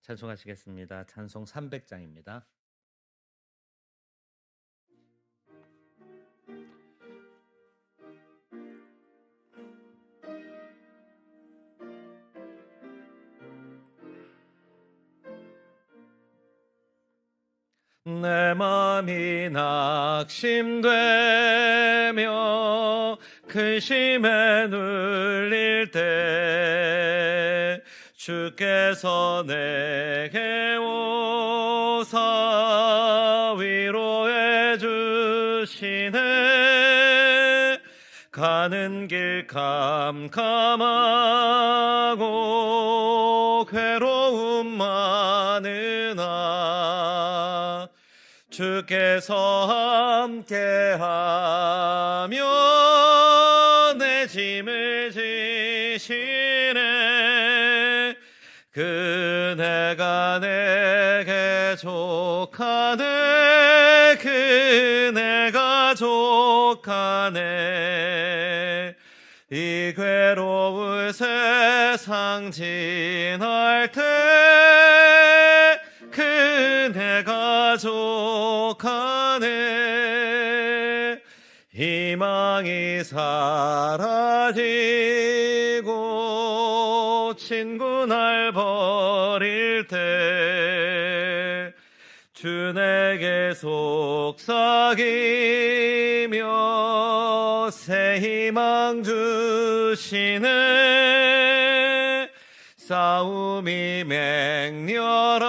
찬송하시겠습니다. 찬송 300장입니다. 내 맘이 낙심되며 근심에 눌릴 때 주께서 내게 오사 위로해 주시네. 가는 길 캄캄하고 괴로움 많으나 주께서 함께하며 내 짐을 지시네. 그네가 내게 족하네. 그네가 족하네. 이 괴로운 세상 지날 때 그네가 족하네. 희망이 사라지고 친구 날 버릴 때 주 내게 속삭이며 새 희망 주시네. 싸움이 맹렬하여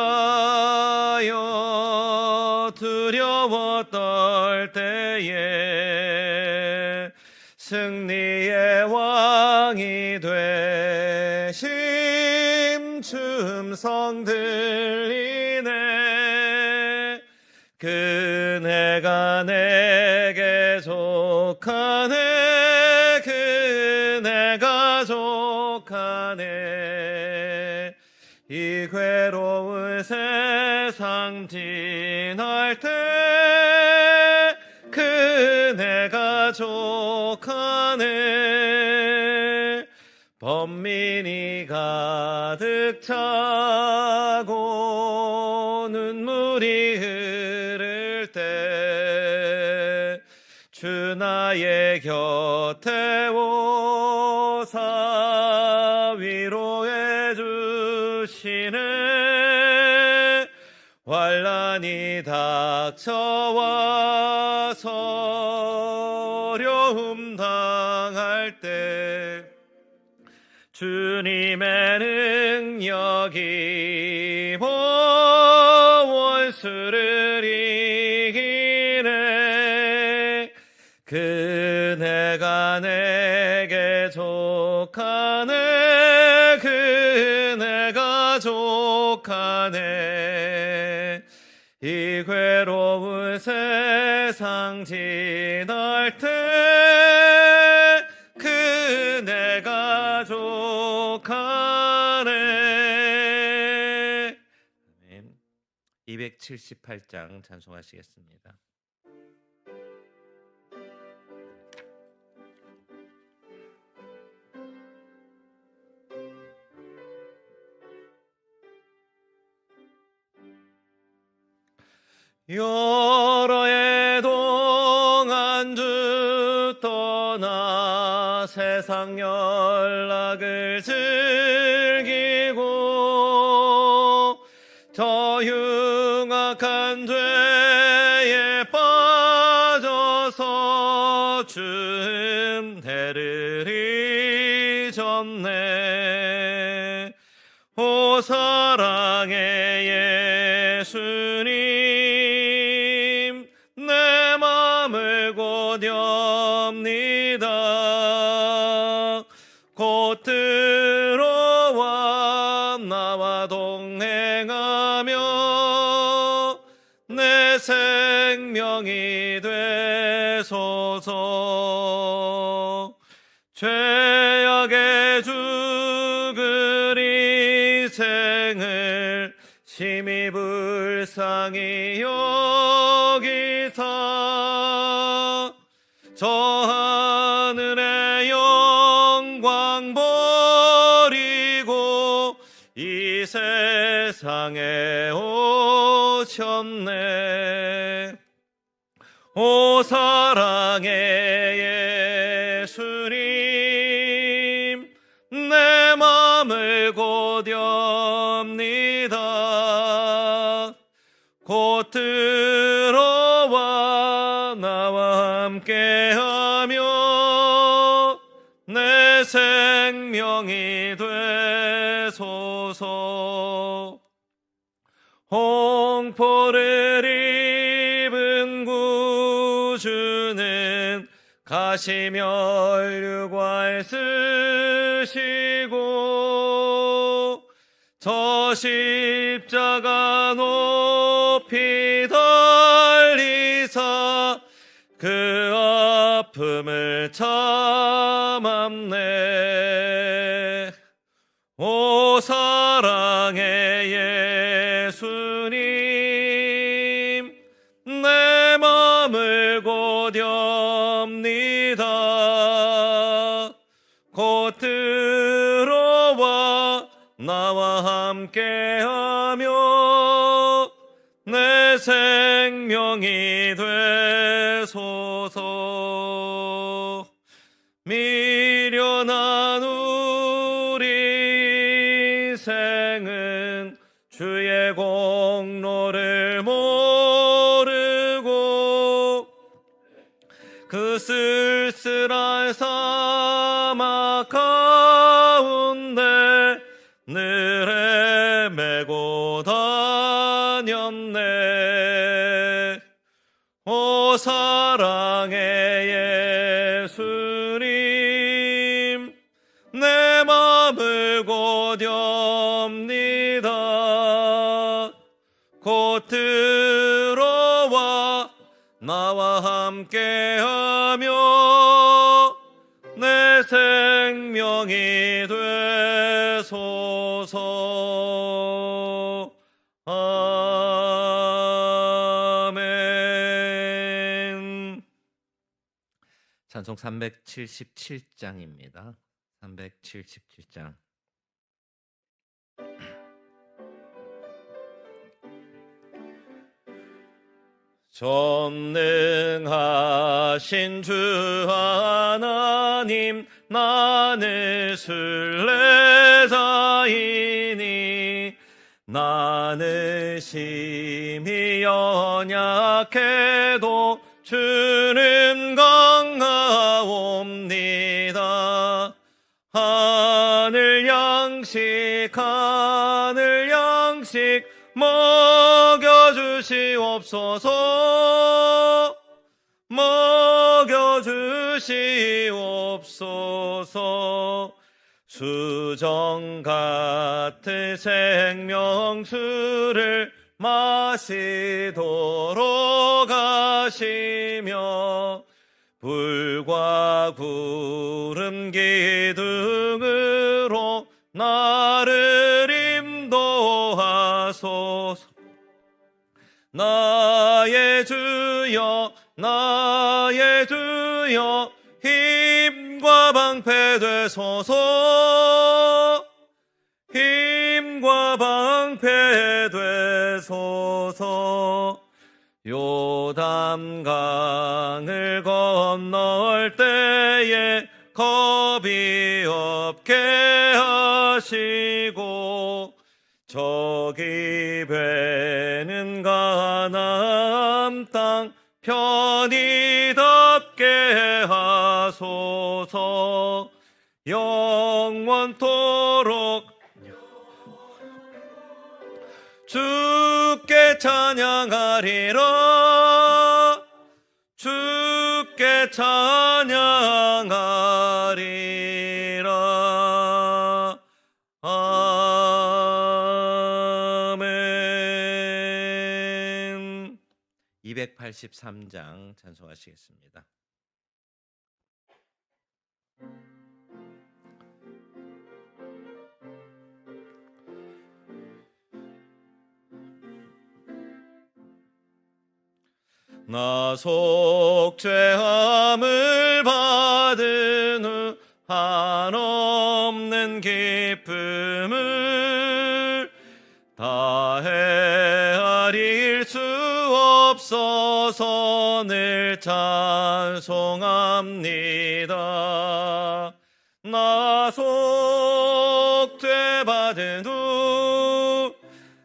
두려워 떨 때에 승리의 왕이 되심 주 음성 들리네. 그네가 내게 족하네. 그네가 족하네. 이 괴로운 세상 지날 때 그네가 족하네. 번민이 가득 차고 눈물이 흐를 때 주 나의 곁에 오사 위로해 주시네. 환난이 닥쳐와서 어려움 당할 때 주님의 능력이 원수를 이기네. 그네가 내게 족하네. 그네가 족하네. 이 괴로운 세상 지날 때 그네가 족하네. 아멘. 278장 찬송하시겠습니다. 여러 해 동안 주 떠나 세상 연락을 즐기고 저 흉악한 죄에 빠져서 주 은혜를 잊었네. 오 사랑의 예수님, 내 맘을 곧 엽니다. 곧 들어와 나와 동행하며 내 생명이 되소서. 죄악의 주 그리생을 심히 불쌍히 여기사 저 하늘의 영광 버리고 이 세상에 오셨네. 오 사랑의 예수님, 내 맘을 고렵니다. 곧 들어와 나와 함께하며 내 생명이 되소서. 홍포를 입은 구주는 가시면 유과에 쓰시고 저 십자가 높이 달리사 그 아픔을 참았네. 오 사랑의 예수님, 내 맘을 고렵니다. 곧 들어와 나와 함께하며 내 생명이 되소서. 미련한 우리 인생은 주의 공로를 모르고 그 쓸쓸한 사막 가운데 늘 헤매고 다녔네. 오 사랑의 예수님, 내 맘을 고렵니다. 곧 들어와 나와 함께하며 내 생명이 되소서. 아멘. 찬송 377장입니다. 377장. 전능하신 주 하나님, 나는 순례자이니 나는 심히 연약해도 주는 강하옵니다. 하늘 양식 먹여주시옵소서. 먹여주시옵소서. 수정 같은 생명수를 마시도록 하시며 불과 구름 기둥으로 나를 인도하소서. 나의 주여, 나의 주여, 힘과 방패 되소서. 힘과 방패 되소서. 요담강을 건널 때에 겁이 없게 하시고 저기 배는 가나안 땅 편히 닿게 하소서. 영원토록 주께 찬양하리라. 주께 찬양하리라. 아멘. 283장 찬송하시겠습니다. 나 속죄함을 받은 후 한없는 기쁨을 다 헤아릴 수 없어서 늘 찬송합니다. 나 속죄 받은 후,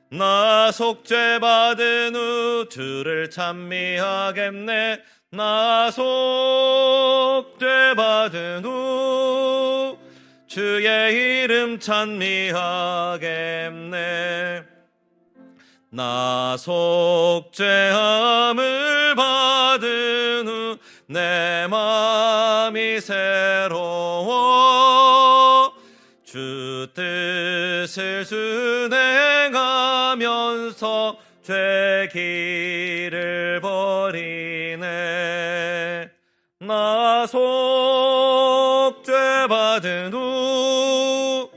나 속죄 받은 후 주를 찬미하겠네. 나 속죄 받은 후 주의 이름 찬미하겠네. 나 속죄함을 받은 후 내 맘이 새로워 주 뜻을 순행하면서 죄 길을 버리네. 나 속죄 받은 후,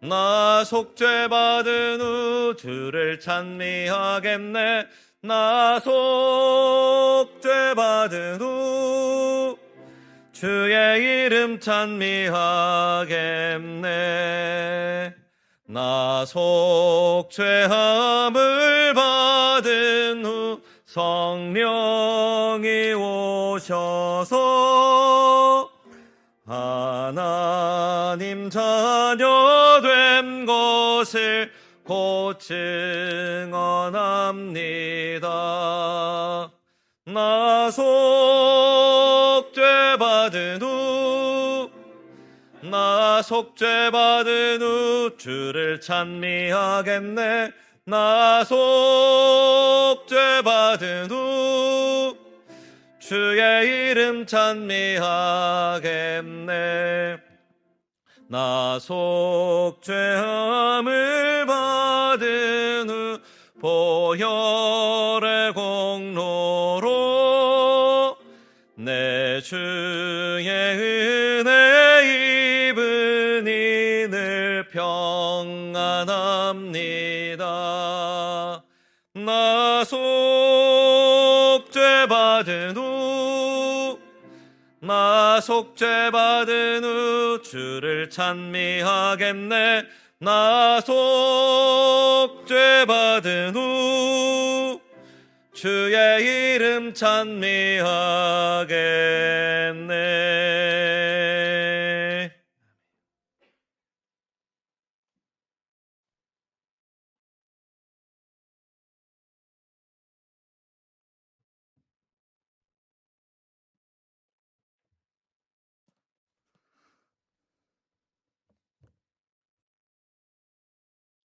나 속죄 받은 후 주를 찬미하겠네. 나 속죄 받은 후 주의 이름 찬미하겠네. 나 속죄함을 받은 후 성령이 오셔서 하나님 자녀 된 것을 곧 증언합니다. 나 속죄 받은 후, 나 속죄 받은 후 주를 찬미하겠네. 나 속죄 받은 후 주의 이름 찬미하겠네. 나 속죄함을 받은 후 보혈의 공로로 내 주의 은혜 입으니 늘 평안합니다. 나 속죄 받은 후, 나 속죄 받은 후 주를 찬미하겠네. 나 속죄 받은 후 주의 이름 찬미하겠네.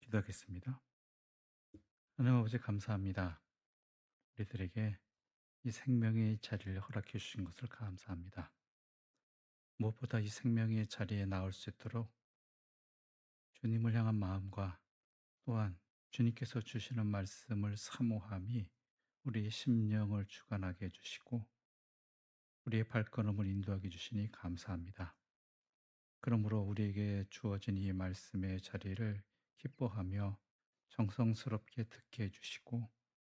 기도하겠습니다. 하나님 아버지 감사합니다. 우리들에게 이 생명의 자리를 허락해 주신 것을 감사합니다. 무엇보다 이 생명의 자리에 나올 수 있도록 주님을 향한 마음과 또한 주님께서 주시는 말씀을 사모함이 우리의 심령을 주관하게 해주시고 우리의 발걸음을 인도하게 해주시니 감사합니다. 그러므로 우리에게 주어진 이 말씀의 자리를 기뻐하며 정성스럽게 듣게 해주시고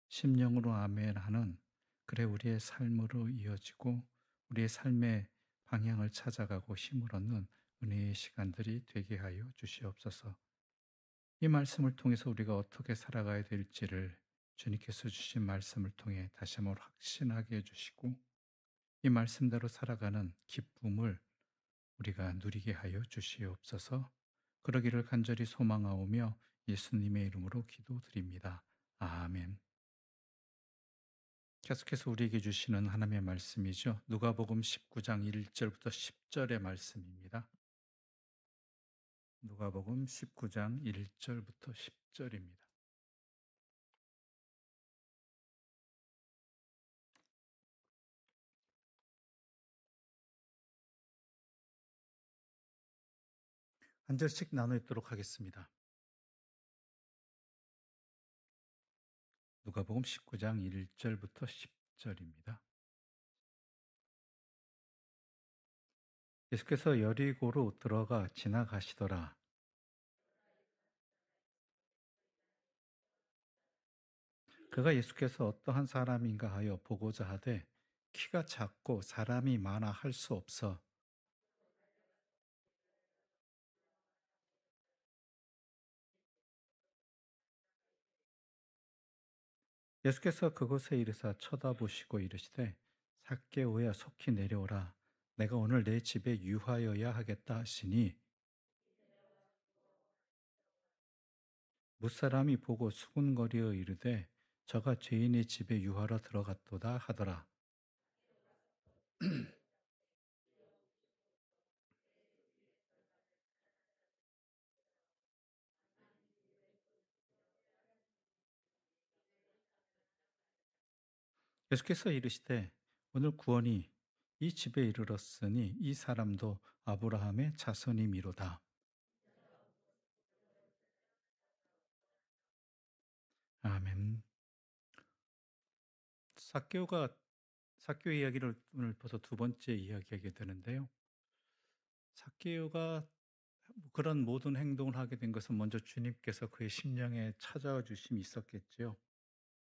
심령으로 아멘 하는 그래 우리의 삶으로 이어지고 우리의 삶의 방향을 찾아가고 힘을 얻는 은혜의 시간들이 되게 하여 주시옵소서. 이 말씀을 통해서 우리가 어떻게 살아가야 될지를 주님께서 주신 말씀을 통해 다시 한번 확신하게 해주시고 이 말씀대로 살아가는 기쁨을 우리가 누리게 하여 주시옵소서. 그러기를 간절히 소망하오며 예수님의 이름으로 기도드립니다. 아멘. 계속해서 우리에게 주시는 하나님의 말씀이죠. 누가복음 19장 1절부터 10절의 말씀입니다. 누가복음 19장 1절부터 10절입니다. 한 절씩 나눠 읽도록 하겠습니다. 누가복음 19장 1절부터 10절입니다. 예수께서 여리고로 들어가 지나가시더라. 그가 예수께서 어떠한 사람인가 하여 보고자 하되 키가 작고 사람이 많아 할 수 없어 예수께서 그곳에 이르사 쳐다보시고 이르시되 삭개오야 속히 내려오라 내가 오늘 내 집에 유하여야 하겠다 하시니 무사람이 보고 수군거리어 이르되 저가 죄인의 집에 유하러 들어갔도다 하더라. 예수께서 이르시되 오늘 구원이 이 집에 이르렀으니 이 사람도 아브라함의 자손이미로다. 아멘. 삭개오가 삭개오 이야기를 오늘 벌써 두 번째 이야기하게 되는데요. 삭개오가 그런 모든 행동을 하게 된 것은 먼저 주님께서 그의 심령에 찾아와 주심이 있었겠지요.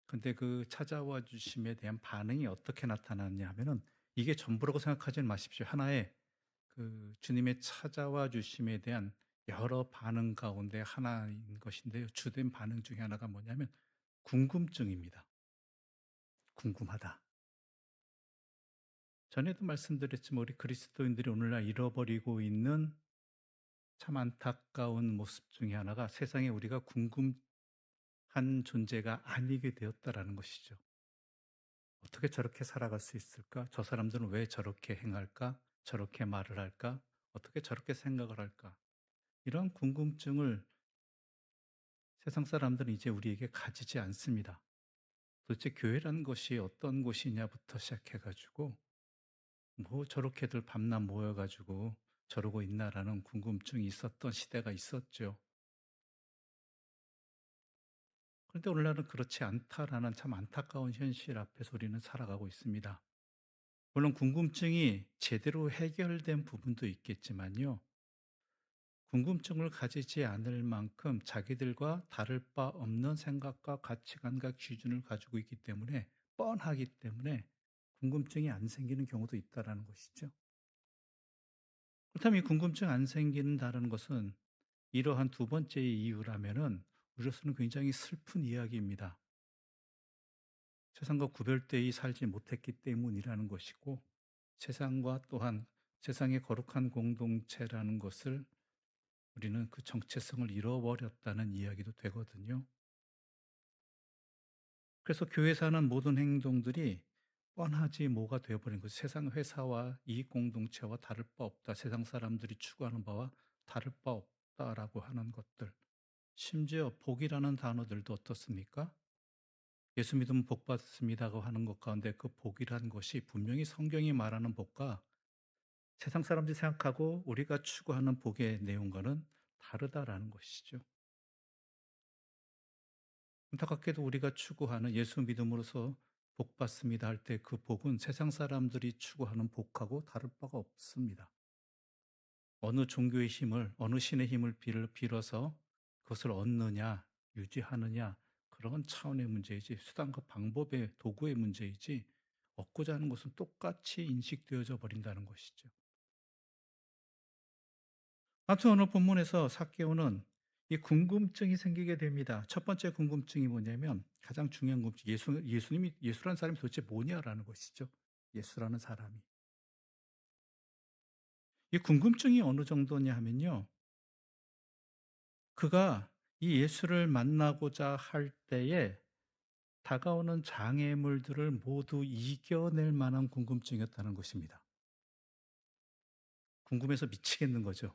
근데 그 찾아와 주심에 대한 반응이 어떻게 나타났냐 하면은 이게 전부라고 생각하지 마십시오. 하나의 그 주님의 찾아와 주심에 대한 여러 반응 가운데 하나인 것인데요. 주된 반응 중에 하나가 뭐냐면 궁금증입니다. 궁금하다. 전에도 말씀드렸지만 우리 그리스도인들이 오늘날 잃어버리고 있는 참 안타까운 모습 중에 하나가 세상에 우리가 궁금한 존재가 아니게 되었다라는 것이죠. 어떻게 저렇게 살아갈 수 있을까? 저 사람들은 왜 저렇게 행할까? 저렇게 말을 할까? 어떻게 저렇게 생각을 할까? 이런 궁금증을 세상 사람들은 이제 우리에게 가지지 않습니다. 도대체 교회라는 것이 어떤 곳이냐부터 시작해가지고 뭐 저렇게들 밤낮 모여가지고 저러고 있나라는 궁금증이 있었던 시대가 있었죠. 그런데 오늘날은 그렇지 않다라는 참 안타까운 현실 앞에서 우리는 살아가고 있습니다. 물론 궁금증이 제대로 해결된 부분도 있겠지만요. 궁금증을 가지지 않을 만큼 자기들과 다를 바 없는 생각과 가치관과 기준을 가지고 있기 때문에 뻔하기 때문에 궁금증이 안 생기는 경우도 있다라는 것이죠. 그렇다면 이 궁금증 안 생긴다는 것은 이러한 두 번째의 이유라면은 우리로서는 굉장히 슬픈 이야기입니다. 세상과 구별되이 살지 못했기 때문이라는 것이고 세상과 또한 세상의 거룩한 공동체라는 것을 우리는 그 정체성을 잃어버렸다는 이야기도 되거든요. 그래서 교회에서 하는 모든 행동들이 뻔하지 뭐가 되어버린 거죠. 세상 회사와 이익 공동체와 다를 바 없다. 세상 사람들이 추구하는 바와 다를 바 없다라고 하는 것들. 심지어 복이라는 단어들도 어떻습니까? 예수 믿으면 복 받습니다고 하는 것 가운데 그 복이라는 것이 분명히 성경이 말하는 복과 세상 사람들이 생각하고 우리가 추구하는 복의 내용과는 다르다라는 것이죠. 안타깝게도 우리가 추구하는 예수 믿음으로써 복 받습니다 할 때 그 복은 세상 사람들이 추구하는 복하고 다를 바가 없습니다. 어느 종교의 힘을, 어느 신의 힘을 빌어서 그것을 얻느냐, 유지하느냐, 그런 차원의 문제이지, 수단과 방법의 도구의 문제이지, 얻고자 하는 것은 똑같이 인식되어져 버린다는 것이죠. 아무튼 오늘 본문에서 삭개오는 이 궁금증이 생기게 됩니다. 첫 번째 궁금증이 뭐냐면 가장 중요한 궁금증, 예수라는 사람이 도대체 뭐냐라는 것이죠. 예수라는 사람이. 이 궁금증이 어느 정도냐 하면요. 그가 이 예수를 만나고자 할 때에 다가오는 장애물들을 모두 이겨낼 만한 궁금증이었다는 것입니다. 궁금해서 미치겠는 거죠.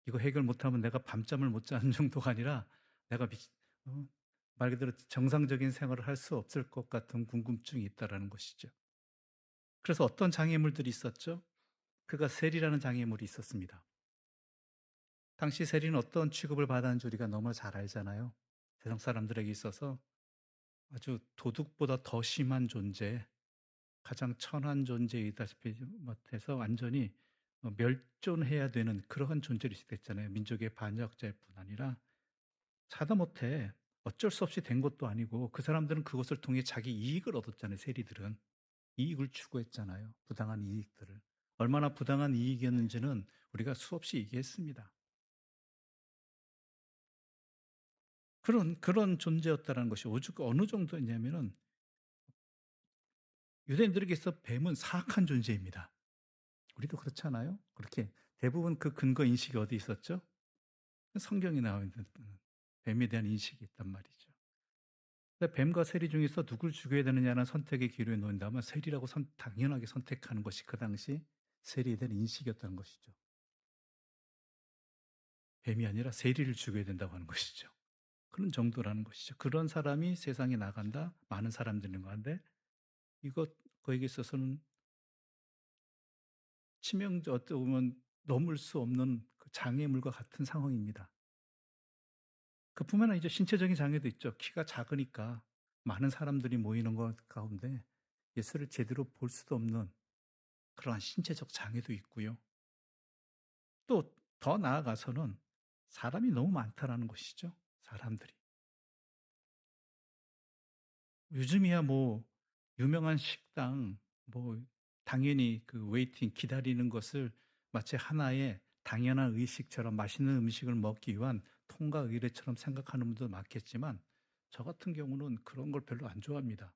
이거 해결 못하면 내가 밤잠을 못 자는 정도가 아니라 내가 어? 말 그대로 정상적인 생활을 할 수 없을 것 같은 궁금증이 있다라는 것이죠. 그래서 어떤 장애물들이 있었죠? 그가 세리라는 장애물이 있었습니다. 당시 세리는 어떤 취급을 받았는지 우리가 너무 잘 알잖아요. 세상 사람들에게 있어서 아주 도둑보다 더 심한 존재, 가장 천한 존재이다시피 못해서 완전히 멸존해야 되는 그러한 존재로 됐잖아요. 민족의 반역자일 뿐 아니라 하다못해 어쩔 수 없이 된 것도 아니고 그 사람들은 그것을 통해 자기 이익을 얻었잖아요. 세리들은 이익을 추구했잖아요. 부당한 이익들을. 얼마나 부당한 이익이었는지는 우리가 수없이 얘기했습니다. 그런 존재였다라는 것이 오죽 어느 정도였냐면은 유대인들에게서 뱀은 사악한 존재입니다. 우리도 그렇잖아요. 그렇게 대부분 그 근거 인식이 어디 있었죠? 성경에 나와 있는 뱀에 대한 인식이 있단 말이죠. 근데 뱀과 세리 중에서 누굴 죽여야 되느냐는 선택의 기로에 놓인다면 세리라고 당연하게 선택하는 것이 그 당시 세리에 대한 인식이었다는 것이죠. 뱀이 아니라 세리를 죽여야 된다고 하는 것이죠. 그런 정도라는 것이죠. 그런 사람이 세상에 나간다. 많은 사람들이 있는 건데 이것 그에게 있어서는 어떻게 보면 넘을 수 없는 그 장애물과 같은 상황입니다. 그뿐만 아니죠. 신체적인 장애도 있죠. 키가 작으니까 많은 사람들이 모이는 것 가운데 예수를 제대로 볼 수도 없는 그러한 신체적 장애도 있고요. 또 더 나아가서는 사람이 너무 많다라는 것이죠. 사람들이. 요즘이야 뭐 유명한 식당 뭐 당연히 그 웨이팅 기다리는 것을 마치 하나의 당연한 의식처럼 맛있는 음식을 먹기 위한 통과 의례처럼 생각하는 분도 많겠지만 저 같은 경우는 그런 걸 별로 안 좋아합니다.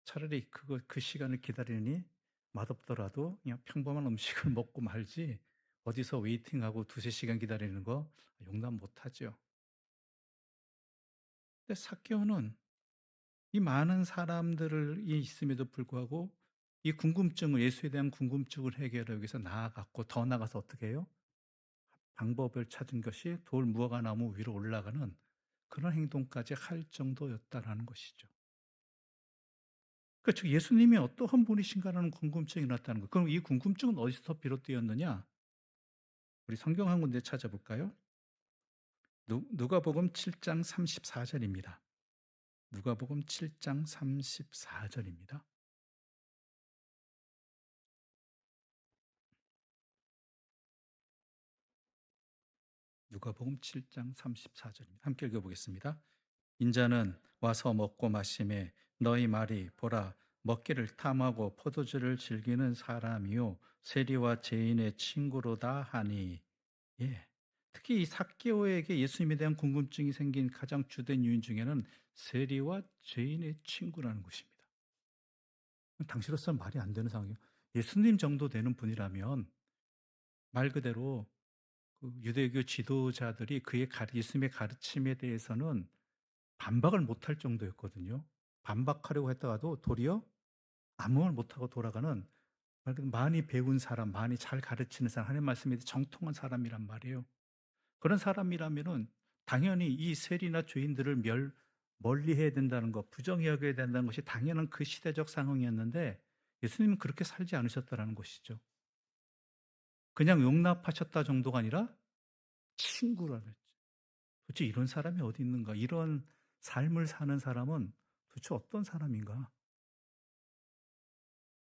차라리 그 시간을 기다리니 맛없더라도 그냥 평범한 음식을 먹고 말지 어디서 웨이팅하고 두세 시간 기다리는 거 용납 못 하죠. 근데 삭개오는 이 많은 사람들이 있음에도 불구하고 이 궁금증을 예수에 대한 궁금증을 해결하기 위해서 나아갔고 더 나아가서 어떻게 해요? 방법을 찾은 것이 돌 무화과 나무 위로 올라가는 그런 행동까지 할 정도였다라는 것이죠. 그러니까 즉 예수님이 어떠한 분이신가라는 궁금증이 났다는 거. 그럼 이 궁금증은 어디서 비롯되었느냐? 우리 성경 한 군데 찾아볼까요? 누가복음 7장 34절입니다. 누가복음 7장 34절입니다. 누가복음 7장 34절입니다. 함께 읽어보겠습니다. 인자는 와서 먹고 마시매 너희 말이 보라 먹기를 탐하고 포도주를 즐기는 사람이요 세리와 죄인의 친구로다 하니. 예. 특히 이 삭개오에게 예수님에 대한 궁금증이 생긴 가장 주된 요인 중에는 세리와 죄인의 친구라는 것입니다. 당시로서는 말이 안 되는 상황이에요. 예수님 정도 되는 분이라면 말 그대로 그 유대교 지도자들이 예수님의 가르침에 대해서는 반박을 못할 정도였거든요. 반박하려고 했다가도 도리어 아무 말 못하고 돌아가는 말 그대로 많이 배운 사람, 많이 잘 가르치는 사람, 하나님 말씀에 정통한 사람이란 말이에요. 그런 사람이라면은 당연히 이 세리나 죄인들을 멀리해야 된다는 것, 부정히 여겨야 된다는 것이 당연한 그 시대적 상황이었는데 예수님은 그렇게 살지 않으셨다라는 것이죠. 그냥 용납하셨다 정도가 아니라 친구라 그랬죠. 도대체 이런 사람이 어디 있는가? 이런 삶을 사는 사람은 도대체 어떤 사람인가?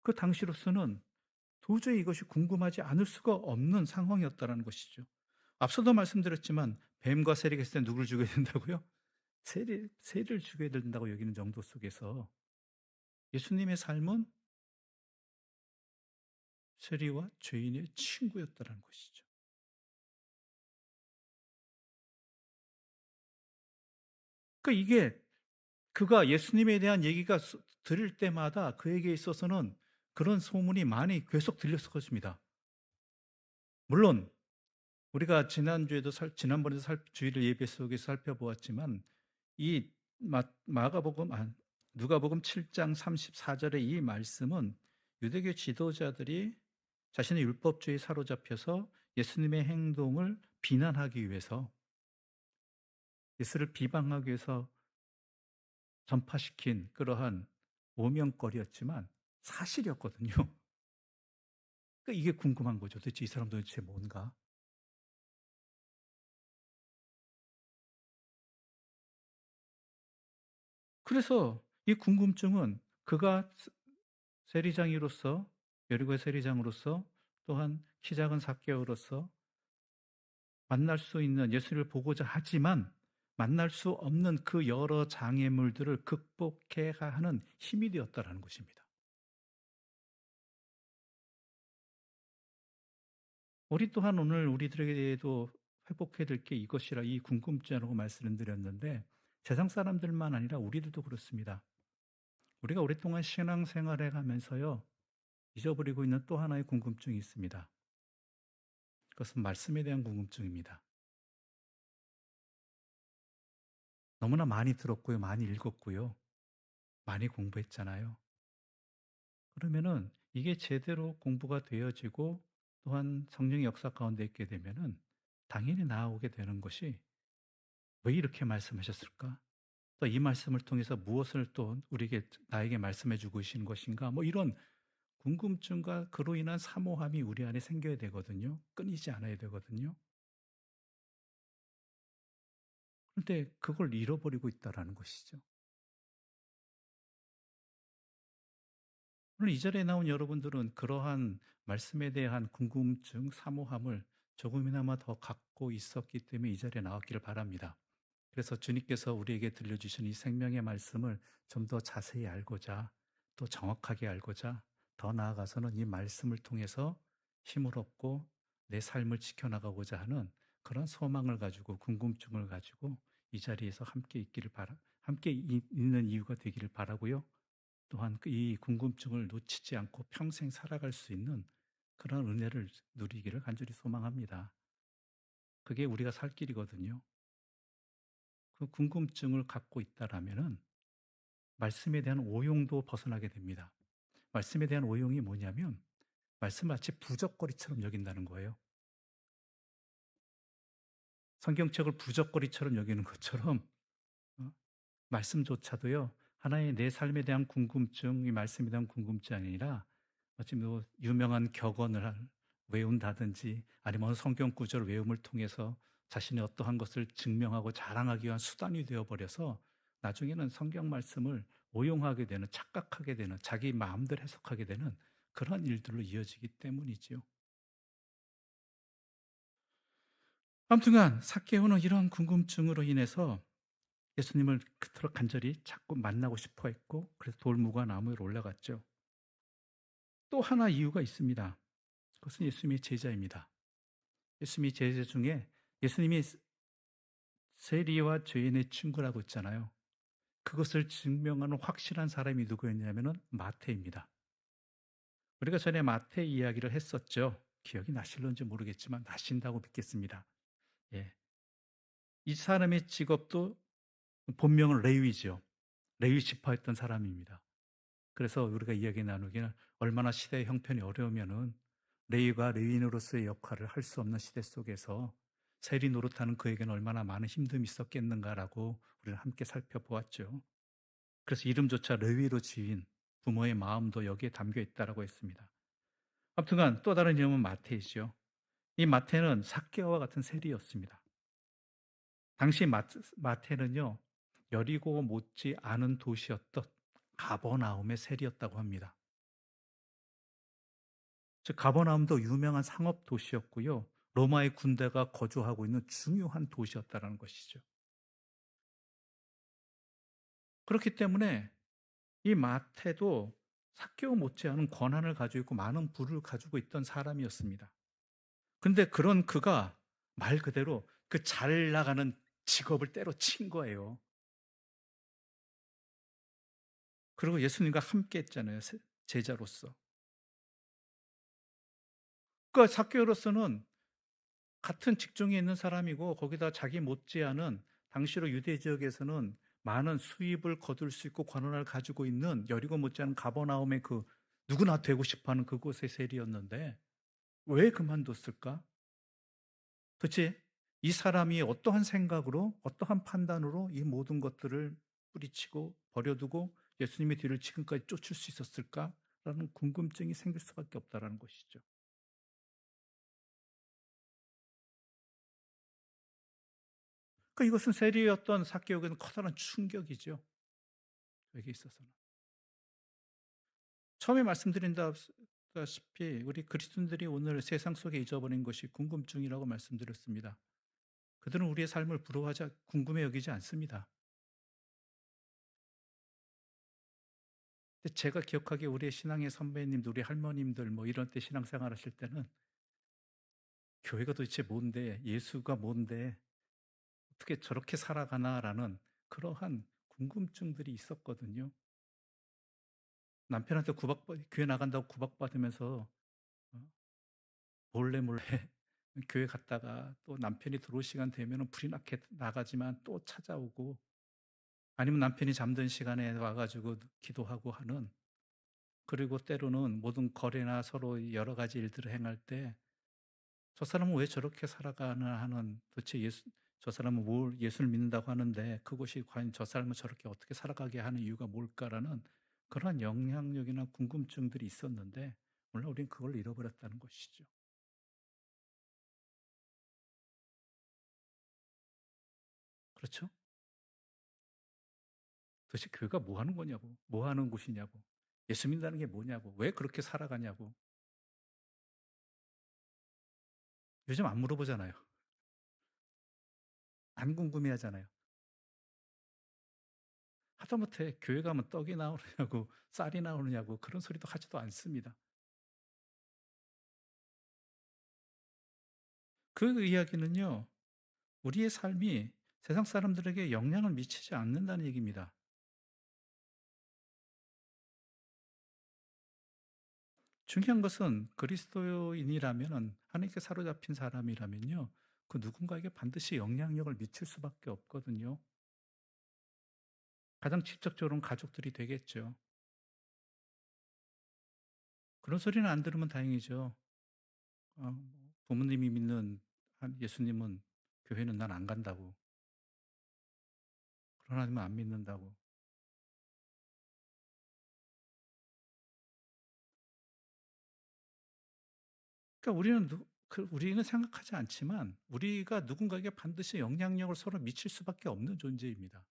그 당시로서는 도저히 이것이 궁금하지 않을 수가 없는 상황이었다는 것이죠. 앞서도 말씀드렸지만 뱀과 세리가 있을 때 누구를 죽여야 된다고요? 세리를 죽여야 된다고 여기는 정도 속에서 예수님의 삶은 세리와 죄인의 친구였다는 것이죠. 그러니까 이게 그가 예수님에 대한 얘기가 들을 때마다 그에게 있어서는 그런 소문이 많이 계속 들렸을 것입니다. 물론 우리가 지난번에도 주일을 예배 속에서 살펴보았지만 이 누가복음 7장 34절의 이 말씀은 유대교 지도자들이 자신의 율법주의에 사로잡혀서 예수님의 행동을 비난하기 위해서 예수를 비방하기 위해서 전파시킨 그러한 오명거리였지만 사실이었거든요. 그러니까 이게 궁금한 거죠. 도대체 이 사람 도대체 뭔가? 그래서 이 궁금증은 그가 세리장으로서 여리고의 세리장으로서 또한 키 작은 삭개오로서 만날 수 있는 예수를 보고자 하지만 만날 수 없는 그 여러 장애물들을 극복해야 하는 힘이 되었다라는 것입니다. 우리 또한 오늘 우리들에게도 회복해야 될 게 이것이라 이 궁금증이라고 말씀을 드렸는데 세상 사람들만 아니라 우리들도 그렇습니다. 우리가 오랫동안 신앙생활해 가면서요. 잊어버리고 있는 또 하나의 궁금증이 있습니다. 그것은 말씀에 대한 궁금증입니다. 너무나 많이 들었고요. 많이 읽었고요. 많이 공부했잖아요. 그러면은 이게 제대로 공부가 되어지고 또한 성령의 역사 가운데 있게 되면은 당연히 나오게 되는 것이 '왜 이렇게 말씀하셨을까? 또 이 말씀을 통해서 무엇을 또 우리에게 나에게 말씀해 주고 계신 것인가?' 뭐 이런 궁금증과 그로 인한 사모함이 우리 안에 생겨야 되거든요. 끊이지 않아야 되거든요. 그런데 그걸 잃어버리고 있다라는 것이죠. 오늘 이 자리에 나온 여러분들은 그러한 말씀에 대한 궁금증, 사모함을 조금이나마 더 갖고 있었기 때문에 이 자리에 나왔기를 바랍니다. 그래서 주님께서 우리에게 들려주신 이 생명의 말씀을 좀 더 자세히 알고자, 또 정확하게 알고자, 더 나아가서는 이 말씀을 통해서 힘을 얻고 내 삶을 지켜나가고자 하는 그런 소망을 가지고 궁금증을 가지고 이 자리에서 함께 있는 이유가 되기를 바라고요. 또한 이 궁금증을 놓치지 않고 평생 살아갈 수 있는 그런 은혜를 누리기를 간절히 소망합니다. 그게 우리가 살 길이거든요. 그 궁금증을 갖고 있다라면은 말씀에 대한 오용도 벗어나게 됩니다. 말씀에 대한 오용이 뭐냐면 말씀 마치 부적거리처럼 여긴다는 거예요. 성경책을 부적거리처럼 여기는 것처럼 어, 말씀조차도요. 하나의 내 삶에 대한 궁금증, 이 말씀에 대한 궁금증이 아니라 마치 뭐 유명한 격언을 외운다든지 아니면 성경 구절 외움을 통해서 자신의 어떠한 것을 증명하고 자랑하기 위한 수단이 되어 버려서 나중에는 성경 말씀을 오용하게 되는, 착각하게 되는, 자기 마음대로 해석하게 되는 그런 일들로 이어지기 때문이지요. 아무튼간 삭개오는 이런 궁금증으로 인해서 예수님을 그토록 간절히 자꾸 만나고 싶어 했고 그래서 돌무가 나무 위로 올라갔죠. 또 하나 이유가 있습니다. 그것은 예수님의 제자입니다. 예수님의 제자 중에 예수님이 세리와 죄인의 친구라고 했잖아요. 그것을 증명하는 확실한 사람이 누구였냐면은 마태입니다. 우리가 전에 마태 이야기를 했었죠. 기억이 나실런지 모르겠지만 나신다고 믿겠습니다. 예. 이 사람의 직업도 본명은 레위죠. 레위 지파였던 사람입니다. 그래서 우리가 이야기 나누기는 얼마나 시대의 형편이 어려우면은 레위가 레위인으로서의 역할을 할 수 없는 시대 속에서 세리 노릇하는 그에게는 얼마나 많은 힘듦이 있었겠는가라고 우리는 함께 살펴보았죠. 그래서 이름조차 레위로 지은 부모의 마음도 여기에 담겨 있다라고 했습니다. 아무튼간 또 다른 이름은 마태이죠. 이 마태는 삭개와 같은 세리였습니다. 당시 마태는요 여리고 못지 않은 도시였던 가버나움의 세리였다고 합니다. 즉 가버나움도 유명한 상업 도시였고요. 로마의 군대가 거주하고 있는 중요한 도시였다라는 것이죠. 그렇기 때문에 이 마태도 삭개오 못지않은 권한을 가지고 있고 많은 부를 가지고 있던 사람이었습니다. 근데 그런 그가 말 그대로 그 잘 나가는 직업을 때려친 거예요. 그리고 예수님과 함께 했잖아요. 제자로서. 그러니까 삭개오로서는 같은 직종에 있는 사람이고 거기다 자기 못지않은 당시로 유대 지역에서는 많은 수입을 거둘 수 있고 권한을 가지고 있는 여리고 못지않은 가버나움의 그 누구나 되고 싶어하는 그곳의 세리였는데 왜 그만뒀을까? 도대체 이 사람이 어떠한 생각으로 어떠한 판단으로 이 모든 것들을 뿌리치고 버려두고 예수님의 뒤를 지금까지 쫓을 수 있었을까라는 궁금증이 생길 수밖에 없다라는 것이죠. 그러니까 이것은 세리였던 삭개오에게는 커다란 충격이죠. 저에게 있어서는. 처음에 말씀드린다시피 우리 그리스도인들이 오늘 세상 속에 잊어버린 것이 궁금증이라고 말씀드렸습니다. 그들은 우리의 삶을 부러워하지 궁금해 여기지 않습니다. 근데 제가 기억하기에 우리의 신앙의 선배님들, 우리 할머님들 뭐 이런 때 신앙생활 하실 때는 교회가 도대체 뭔데, 예수가 뭔데, 어떻게 저렇게 살아가나라는 그러한 궁금증들이 있었거든요. 남편한테 교회 나간다고 구박받으면서 어 몰래 몰래 교회 갔다가 또 남편이 들어올 시간 되면은 불이 나게 나가지만 또 찾아오고, 아니면 남편이 잠든 시간에 와 가지고 기도하고 하는, 그리고 때로는 모든 거래나 서로 여러 가지 일들을 행할 때 '저 사람은 왜 저렇게 살아가나.' 하는, 도대체 저 사람은 뭘 예수를 믿는다고 하는데 그것이 과연 저 사람을 저렇게 어떻게 살아가게 하는 이유가 뭘까라는 그러한 영향력이나 궁금증들이 있었는데, 오늘날 우리는 그걸 잃어버렸다는 것이죠. 그렇죠? 도대체 교회가 뭐 하는 거냐고. 뭐 하는 곳이냐고. 예수 믿는다는 게 뭐냐고. 왜 그렇게 살아가냐고. 요즘 안 물어보잖아요. 안 궁금해하잖아요. 하다못해 교회 가면 떡이 나오느냐고 쌀이 나오느냐고 그런 소리도 하지도 않습니다. 그 이야기는요, 우리의 삶이 세상 사람들에게 영향을 미치지 않는다는 얘기입니다. 중요한 것은 그리스도인이라면은, 하나님께 사로잡힌 사람이라면요, 그 누군가에게 반드시 영향력을 미칠 수밖에 없거든요. 가장 직접적으로는 가족들이 되겠죠. 그런 소리는 안 들으면 다행이죠. 부모님이 믿는 한 예수님은 교회는 난 안 간다고. 그런 하나님은 안 믿는다고. 그러니까 우리는 생각하지 않지만 우리가 누군가에게 반드시 영향력을 서로 미칠 수밖에 없는 존재입니다.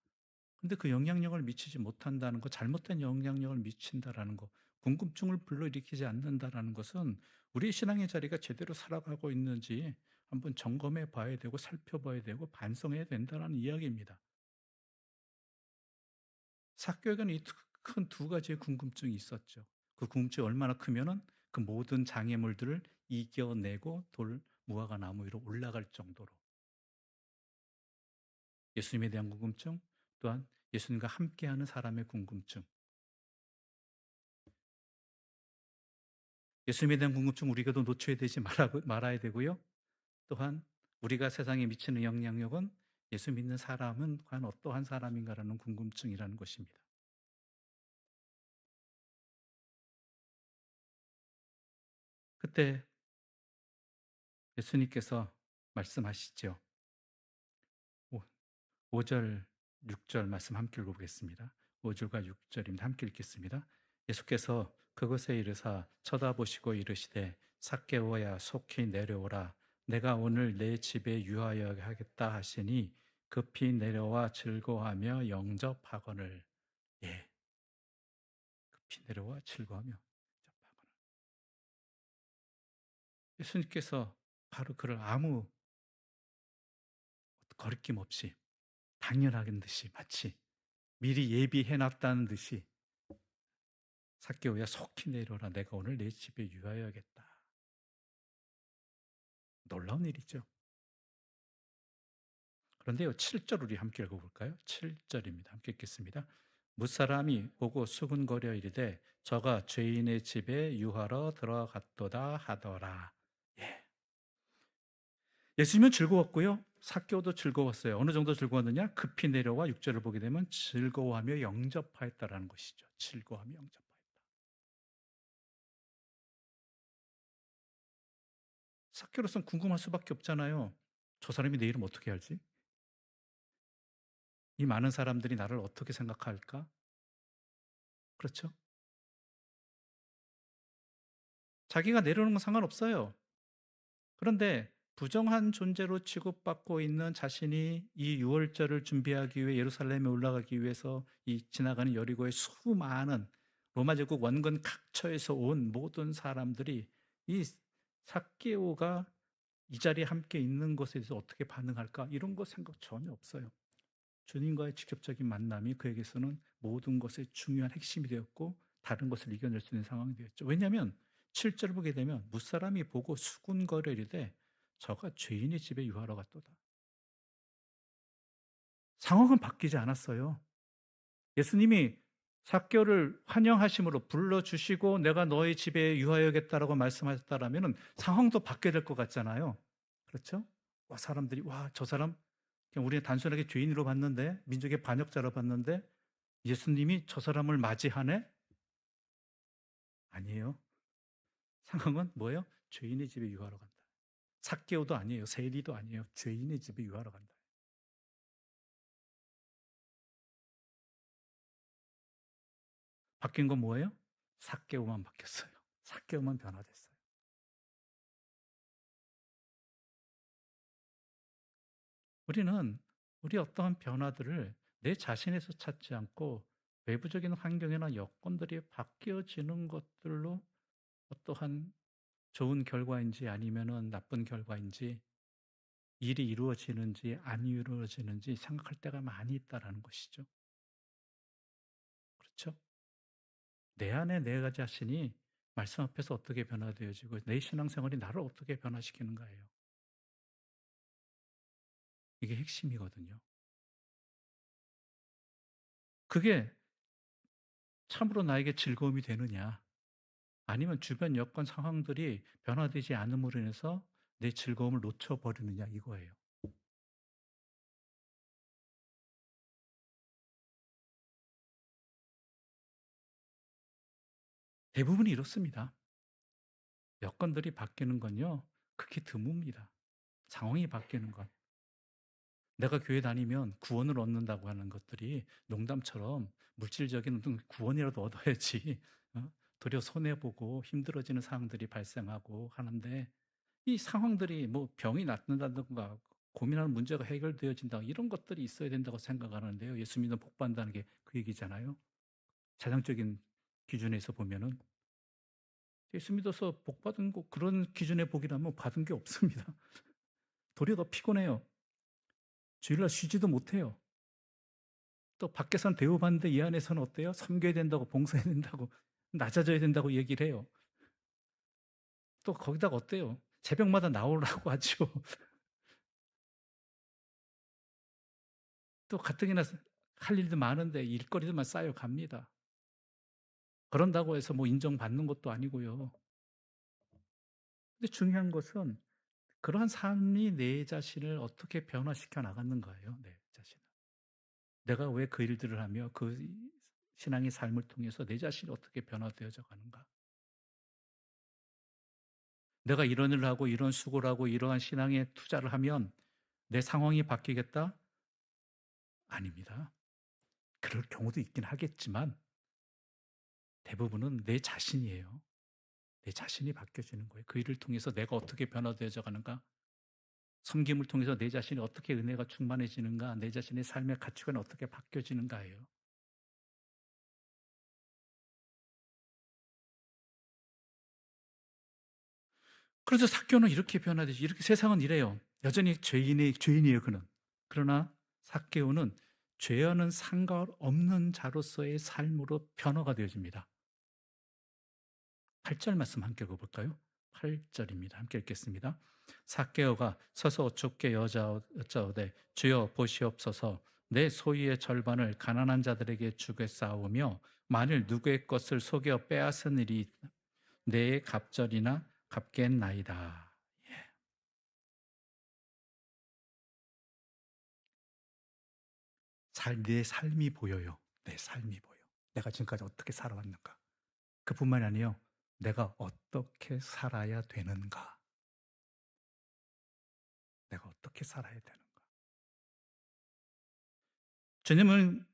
근데 그 영향력을 미치지 못한다는 거, 잘못된 영향력을 미친다라는 거, 궁금증을 불러일으키지 않는다라는 것은 우리의 신앙의 자리가 제대로 살아가고 있는지 한번 점검해 봐야 되고 살펴봐야 되고 반성해야 된다는 이야기입니다. 사교육에는 이 큰 두 가지의 궁금증이 있었죠. 그 궁금증이 얼마나 크면은 그 모든 장애물들을 이겨내고 무화과 나무 위로 올라갈 정도로, 예수님에 대한 궁금증, 또한 예수님과 함께하는 사람의 궁금증. 예수님에 대한 궁금증 우리가 도 놓쳐야 되지 말아야 되고요. 또한 우리가 세상에 미치는 영향력은 예수 믿는 사람은 과연 어떠한 사람인가라는 궁금증이라는 것입니다. 그때 예수님께서 말씀하시죠. 5절, 6절 말씀 함께 읽어보겠습니다. 5절과 6절입니다. 함께 읽겠습니다. 예수께서 그것에 이르사 쳐다보시고 이르시되 삭개오야 속히 내려오라. 내가 오늘 내 집에 유하여 하겠다 하시니 급히 내려와 즐거워하며 영접하거늘. 예, 급히 내려와 즐거워하며 영접하거늘. 예수님께서 바로 그를 아무 거리낌 없이 당연한 듯이, 마치 미리 예비해 놨다는 듯이 삭개오야 속히 내려오라. 내가 오늘 내 집에 유하여야겠다. 놀라운 일이죠. 그런데요, 7절 우리 함께 읽어볼까요? 7절입니다. 함께 읽겠습니다. 무사람이 보고 수군거려 이르되 저가 죄인의 집에 유하러 들어갔도다 하더라. 예. 예수님은 즐거웠고요. 삭개오도 즐거웠어요. 어느 정도 즐거웠느냐? 급히 내려와 6절을 보게 되면 즐거워하며 영접하였다라는 것이죠. 즐거워하며 영접하였다. 삭개오로서는 궁금할 수밖에 없잖아요. 저 사람이 내 이름 어떻게 알지? 이 많은 사람들이 나를 어떻게 생각할까? 그렇죠? 자기가 내려오는 건 상관없어요. 그런데 부정한 존재로 취급받고 있는 자신이 이 유월절을 준비하기 위해 예루살렘에 올라가기 위해서 이 지나가는 여리고의 수많은 로마 제국 원근 각처에서 온 모든 사람들이 이 삭개오가 이 자리에 함께 있는 것에 대해서 어떻게 반응할까? 이런 거 생각 전혀 없어요. 주님과의 직접적인 만남이 그에게서는 모든 것의 중요한 핵심이 되었고 다른 것을 이겨낼 수 있는 상황이 되었죠. 왜냐하면 7절을 보게 되면 무사람이 보고 수군거려 이르되 저가 죄인의 집에 유하러 갔도다. 상황은 바뀌지 않았어요. 예수님이 삭개오를 환영하심으로 불러주시고 내가 너의 집에 유하여겠다라고 말씀하셨다라면 상황도 바뀌어야 될 것 같잖아요. 그렇죠? 사람들이 저 사람 그냥 우리는 단순하게 죄인으로 봤는데, 민족의 반역자로 봤는데 예수님이 저 사람을 맞이하네? 아니에요. 상황은 뭐예요? 죄인의 집에 유하러 간다. 삭개오도 아니에요. 세리도 아니에요. 죄인의 집에 유하러 간다. 바뀐 건 뭐예요? 삭개오만 바뀌었어요. 삭개오만 변화됐어요. 우리는 우리 어떠한 변화들을 내 자신에서 찾지 않고 외부적인 환경이나 여건들이 바뀌어지는 것들로 어떠한 좋은 결과인지 아니면은 나쁜 결과인지, 일이 이루어지는지 안 이루어지는지 생각할 때가 많이 있다라는 것이죠. 그렇죠? 내 안에 내 자신이 말씀 앞에서 어떻게 변화되어지고 내 신앙생활이 나를 어떻게 변화시키는가예요. 이게 핵심이거든요. 그게 참으로 나에게 즐거움이 되느냐, 아니면 주변 여건 상황들이 변화되지 않음으로 인해서 내 즐거움을 놓쳐버리느냐, 이거예요. 대부분이 이렇습니다. 여건들이 바뀌는 건요, 극히 드뭅니다. 상황이 바뀌는 건. 내가 교회 다니면 구원을 얻는다고 하는 것들이 농담처럼 물질적인 어떤 구원이라도 얻어야지, 도리어 손해보고 힘들어지는 상황들이 발생하고 하는데, 이 상황들이 뭐 병이 낫는다든가 고민하는 문제가 해결되어진다, 이런 것들이 있어야 된다고 생각하는데요. 예수 믿는 복 받는다는 게 그 얘기잖아요. 자장적인 기준에서 보면은 예수 믿어서 복 받은 거 그런 기준의 복이라면 받은 게 없습니다. 도리어 더 피곤해요. 주일날 쉬지도 못해요. 또 밖에서는 대우받는데 이 안에서는 어때요? 섬겨야 된다고, 봉사해야 된다고, 낮아져야 된다고 얘기를 해요. 또 거기다가 어때요? 새벽마다 나오라고 하죠. 또 가뜩이나 할 일도 많은데 일거리들만 쌓여갑니다. 그런다고 해서 뭐 인정받는 것도 아니고요. 근데 중요한 것은 그러한 삶이 내 자신을 어떻게 변화시켜 나갔는가예요. 내 자신을. 내가 왜 그 일들을 하며 그 신앙의 삶을 통해서 내 자신이 어떻게 변화되어져 가는가. 내가 이런 일을 하고 이런 수고를 하고 이러한 신앙에 투자를 하면 내 상황이 바뀌겠다? 아닙니다. 그럴 경우도 있긴 하겠지만 대부분은 내 자신이에요. 내 자신이 바뀌어지는 거예요. 그 일을 통해서 내가 어떻게 변화되어져 가는가? 섬김을 통해서 내 자신이 어떻게 은혜가 충만해지는가? 내 자신의 삶의 가치관이 어떻게 바뀌어지는가예요. 그래서 삭개오는 이렇게 변화되지. 이렇게 세상은 이래요. 여전히 죄인이에요, 그는. 그러나 삭개오는 죄와는 상관없는 자로서의 삶으로 변화가 되어집니다. 8절 말씀 함께 읽어볼까요? 8절입니다. 함께 읽겠습니다. 삭개오가 서서 좁게 여짜오되 주여 보시옵소서, 내 소유의 절반을 가난한 자들에게 주겠사오며 만일 누구의 것을 속여 빼앗은 일이 내 갑절이나 갚겠나이다. 내 삶이 보여요. 내 삶이 보여. 내가 지금까지 어떻게 살아왔는가. 그뿐만이 아니에요. 내가 어떻게 살아야 되는가. 내가 어떻게 살아야 되는가. 주님을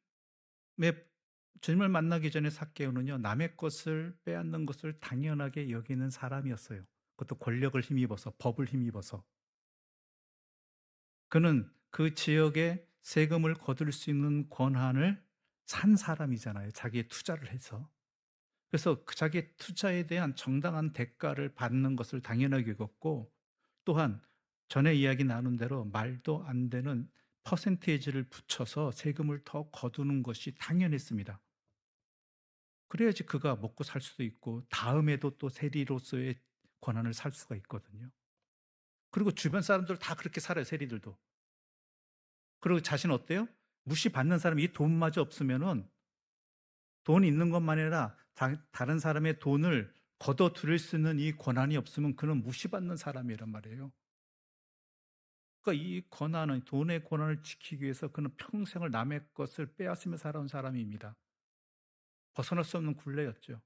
주님을 만나기 전에 삭개오는요, 남의 것을 빼앗는 것을 당연하게 여기는 사람이었어요. 그것도 권력을 힘입어서, 법을 힘입어서. 그는 그 지역에 세금을 거둘 수 있는 권한을 산 사람이잖아요. 자기의 투자를 해서. 그래서 그 자기의 투자에 대한 정당한 대가를 받는 것을 당연하게 여겼고, 또한 전에 이야기 나눈 대로 말도 안 되는 퍼센테이지를 붙여서 세금을 더 거두는 것이 당연했습니다. 그래야지 그가 먹고 살 수도 있고 다음에도 또 세리로서의 권한을 살 수가 있거든요. 그리고 주변 사람들 다 그렇게 살아요, 세리들도. 그리고 자신 어때요? 무시받는 사람이 이 돈마저 없으면은 돈 있는 것만 아니라 다른 사람의 돈을 걷어들일 수 있는 이 권한이 없으면 그는 무시받는 사람이란 말이에요. 그러니까 이 권한은, 돈의 권한을 지키기 위해서 그는 평생을 남의 것을 빼앗으며 살아온 사람입니다. 벗어날 수 없는 굴레였죠.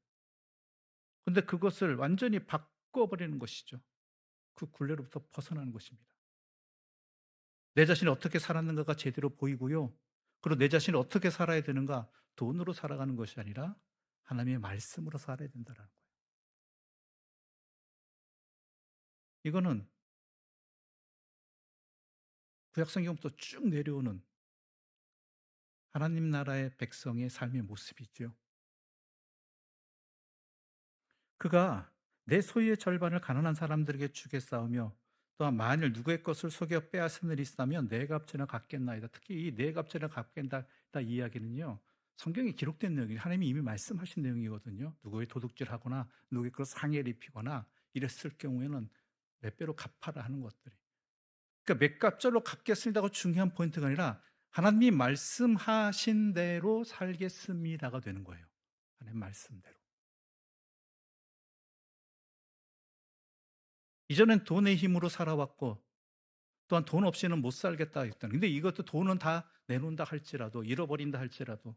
근데 그것을 완전히 바꿔버리는 것이죠. 그 굴레로부터 벗어나는 것입니다. 내 자신이 어떻게 살았는가가 제대로 보이고요. 그리고 내 자신이 어떻게 살아야 되는가, 돈으로 살아가는 것이 아니라 하나님의 말씀으로 살아야 된다는 거예요. 이거는 구약성경부터 쭉 내려오는 하나님 나라의 백성의 삶의 모습이죠. 그가 내 소유의 절반을 가난한 사람들에게 주겠사오며 또한 만일 누구의 것을 속여 빼앗은 일이 있다면 내 값이나 갚겠나이다. 특히 이 내 값이나 갚겠다 이야기는요, 성경에 기록된 내용이 하나님이 이미 말씀하신 내용이거든요. 누구의 도둑질하거나 누구의 그 상해를 입히거나 이랬을 경우에는 몇 배로 갚아라 하는 것들이. 그러니까 몇 값절로 갚겠습니다가 중요한 포인트가 아니라 하나님이 말씀하신 대로 살겠습니다가 되는 거예요. 하나님 말씀대로. 이전엔 돈의 힘으로 살아왔고 또한 돈 없이는 못 살겠다 했던. 근데 이것도 돈은 다 내놓는다 할지라도, 잃어버린다 할지라도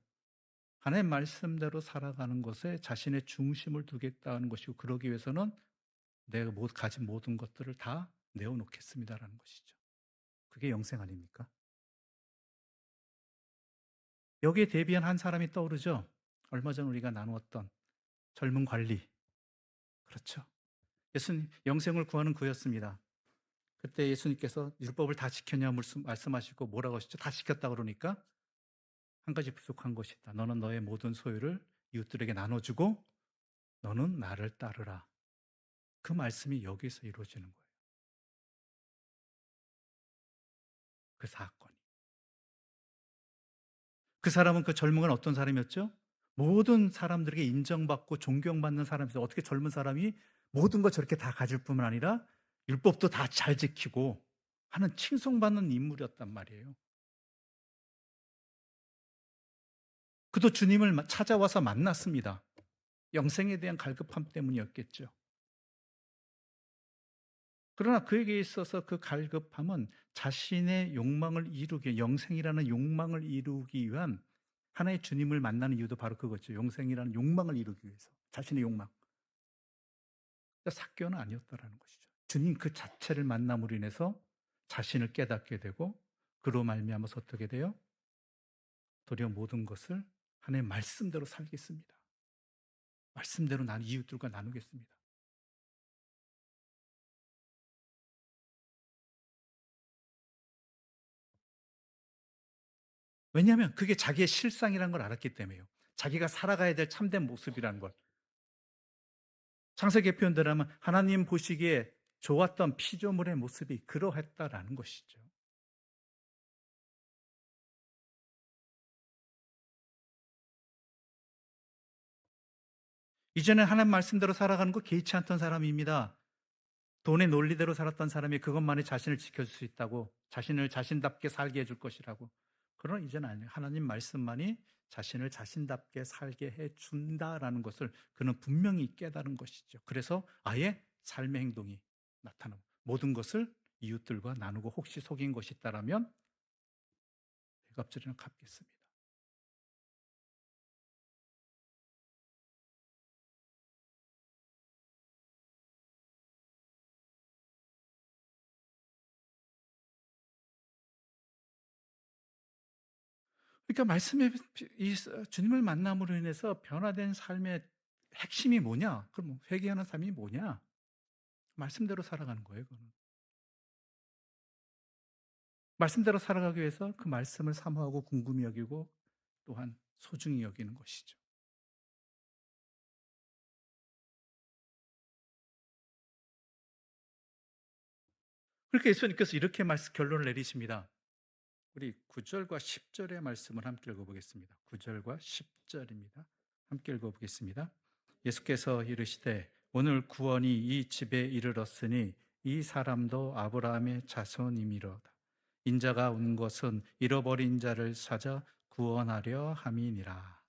하나님 말씀대로 살아가는 것에 자신의 중심을 두겠다는 것이고, 그러기 위해서는 내가 가진 모든 것들을 다 내어놓겠습니다라는 것이죠. 그게 영생 아닙니까? 여기에 대비한 한 사람이 떠오르죠. 얼마 전 우리가 나누었던 젊은 관리. 그렇죠. 예수님 영생을 구하는 그였습니다. 그때 예수님께서 율법을 다 지켰냐 말씀하시고 뭐라고 하시죠? 다 지켰다 그러니까 한 가지 부족한 것이 있다. 너는 너의 모든 소유를 이웃들에게 나눠주고 너는 나를 따르라. 그 말씀이 여기서 이루어지는 거예요. 그 사건이. 그 사람은, 그 젊은 건 어떤 사람이었죠? 모든 사람들에게 인정받고 존경받는 사람이었어요. 어떻게 젊은 사람이 모든 거 저렇게 다 가질 뿐만 아니라 율법도 다 잘 지키고 하는 칭송받는 인물이었단 말이에요. 그도 주님을 찾아와서 만났습니다. 영생에 대한 갈급함 때문이었겠죠. 그러나 그에게 있어서 그 갈급함은 자신의 욕망을 이루기, 영생이라는 욕망을 이루기 위한 하나의 주님을 만나는 이유도 바로 그거죠. 영생이라는 욕망을 이루기 위해서. 자신의 욕망. 삭개는 아니었다라는 것이죠. 주님 그 자체를 만남으로 인해서 자신을 깨닫게 되고, 그로 말미암아서 어떻게 돼요? 도리어 모든 것을 하나님의 말씀대로 살겠습니다. 말씀대로 난 이웃들과 나누겠습니다. 왜냐하면 그게 자기의 실상이라는 걸 알았기 때문에요. 자기가 살아가야 될 참된 모습이라는 걸. 창세기 표현대로 하면 하나님 보시기에 좋았던 피조물의 모습이 그러했다라는 것이죠. 이전에 하나님 말씀대로 살아가는 거 개의치 않던 사람입니다. 돈의 논리대로 살았던 사람이 그것만이 자신을 지켜줄 수 있다고, 자신을 자신답게 살게 해줄 것이라고. 그러나 이제는 아니에요. 하나님 말씀만이 자신을 자신답게 살게 해준다라는 것을 그는 분명히 깨달은 것이죠. 그래서 아예 삶의 행동이 나타나고, 모든 것을 이웃들과 나누고, 혹시 속인 것이 있다라면 대갑절이나 갚겠습니다. 그러니까 말씀의 이 주님을 만남으로 인해서 변화된 삶의 핵심이 뭐냐? 그럼 회개하는 삶이 뭐냐? 말씀대로 살아가는 거예요, 그거는. 말씀대로 살아가기 위해서 그 말씀을 사모하고 궁금히 여기고 또한 소중히 여기는 것이죠. 그렇게 예수님께서 이렇게 결론을 내리십니다. 우리 9절과 10절의 말씀을 함께 읽어보겠습니다. 9절과 10절입니다. 함께 읽어보겠습니다. 예수께서 이르시되 오늘 구원이 이 집에 이르렀으니 이 사람도 아브라함의 자손이미로다. 인자가 온 것은 잃어버린 자를 찾아 구원하려 함이니라.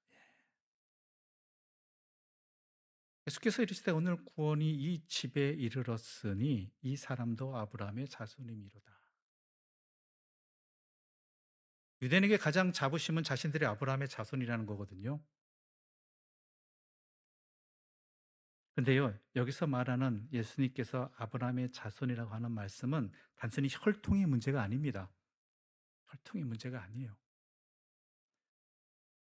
예수께서 이르시되 오늘 구원이 이 집에 이르렀으니 이 사람도 아브라함의 자손이미로다. 유대인에게 가장 자부심은 자신들이 아브라함의 자손이라는 거거든요. 근데요, 여기서 말하는 예수님께서 아브라함의 자손이라고 하는 말씀은 단순히 혈통의 문제가 아닙니다. 혈통의 문제가 아니에요.